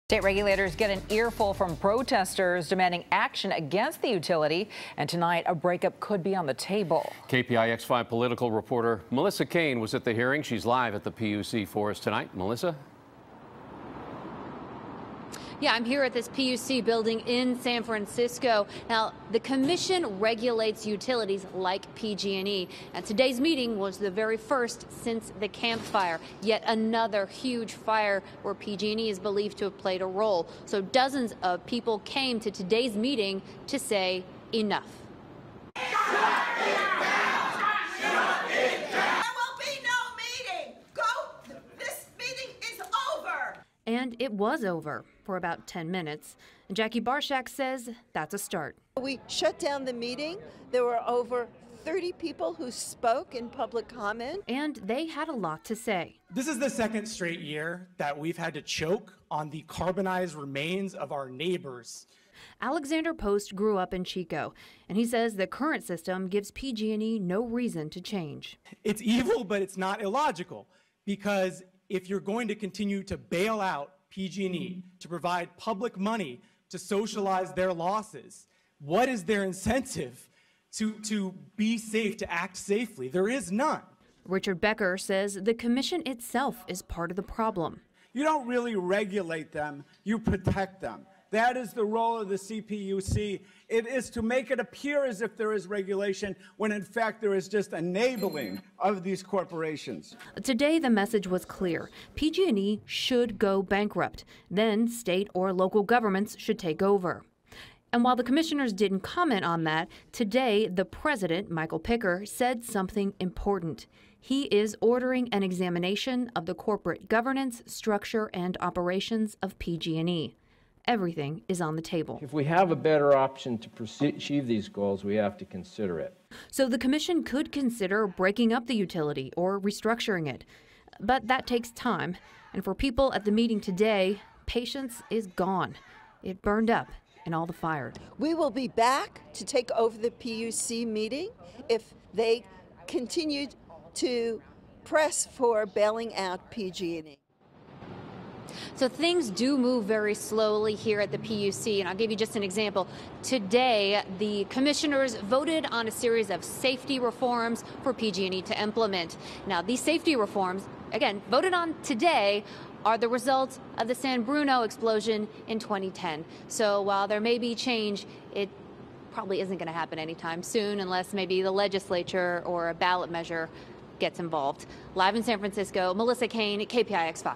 State regulators get an earful from protesters demanding action against the utility, and tonight a breakup could be on the table. KPIX 5 political reporter Melissa Caen was at the hearing. She's live at the PUC for us tonight. Melissa? Yeah, I'm here at this PUC building in San Francisco. Now, the commission regulates utilities like PG&E, and today's meeting was the very first since the Camp Fire, yet another huge fire where PG&E is believed to have played a role. So dozens of people came to today's meeting to say enough. And it was over for about 10 minutes. And Jackie Barshak says that's a start. We shut down the meeting. There were over 30 people who spoke in public comment. And they had a lot to say. This is the second straight year that we've had to choke on the carbonized remains of our neighbors. Alexander Post grew up in Chico, and he says the current system gives PG&E no reason to change. It's evil, but it's not illogical, because if you're going to continue to bail out PG&E, to provide public money to socialize their losses, what is their incentive to be safe, to act safely? There is none. Richard Becker says the commission itself is part of the problem. You don't really regulate them, you protect them. That is the role of the CPUC. It is to make it appear as if there is regulation when in fact there is just enabling of these corporations. Today the message was clear. PG&E should go bankrupt. Then state or local governments should take over. And while the commissioners didn't comment on that, today the president, Michael Picker, said something important. He is ordering an examination of the corporate governance, structure, and operations of PG&E. Everything is on the table. If we have a better option to achieve these goals, we have to consider it. So the commission could consider breaking up the utility or restructuring it. But that takes time. And for people at the meeting today, patience is gone. It burned up in all the fire. We will be back to take over the PUC meeting if they continue to press for bailing out PG&E. So things do move very slowly here at the PUC, and I'll give you just an example. Today, the commissioners voted on a series of safety reforms for PG&E to implement. Now, these safety reforms, again, voted on today, are the result of the San Bruno explosion in 2010. So while there may be change, it probably isn't going to happen anytime soon unless maybe the legislature or a ballot measure gets involved. Live in San Francisco, Melissa Caen, KPIX 5.